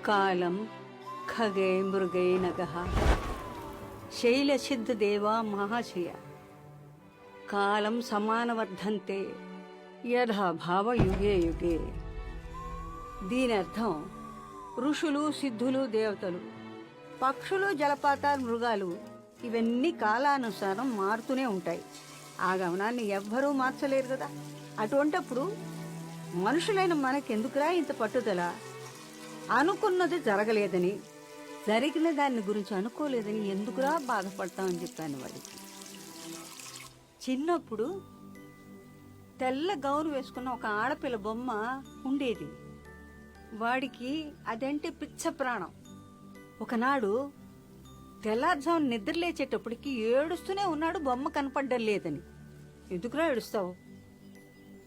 కాలం ఖగే మృగై నగః శైలసిద్ధ దేవా మహాశయ కాలం సమానవర్ధంతే యథా భావ యుగే యుగే. దీని అర్థం ఋషులు, సిద్ధులు, దేవతలు, పక్షులు, జలపాతాలు, మృగాలు ఇవన్నీ కాలానుసారం మారుతూనే ఉంటాయి. ఆ గమనాన్ని ఎవ్వరూ మార్చలేరు కదా. అటువంటప్పుడు మనుషులైన మనకెందుకురా ఇంత పట్టుదల? అనుకున్నది జరగలేదని, జరిగిన దాన్ని గురించి అనుకోలేదని ఎందుకురా బాధపడతామని చెప్పాను వాడికి. చిన్నప్పుడు తెల్ల గౌను వేసుకున్న ఒక ఆడపిల్ల బొమ్మ ఉండేది. వాడికి అదంటే పిచ్చ ప్రాణం. ఒకనాడు తెల్లారుజామున నిద్రలేచేటప్పటికి ఏడుస్తూనే ఉన్నాడు బొమ్మ కనపడ్డం లేదని. ఎందుకురా ఏడుస్తావు?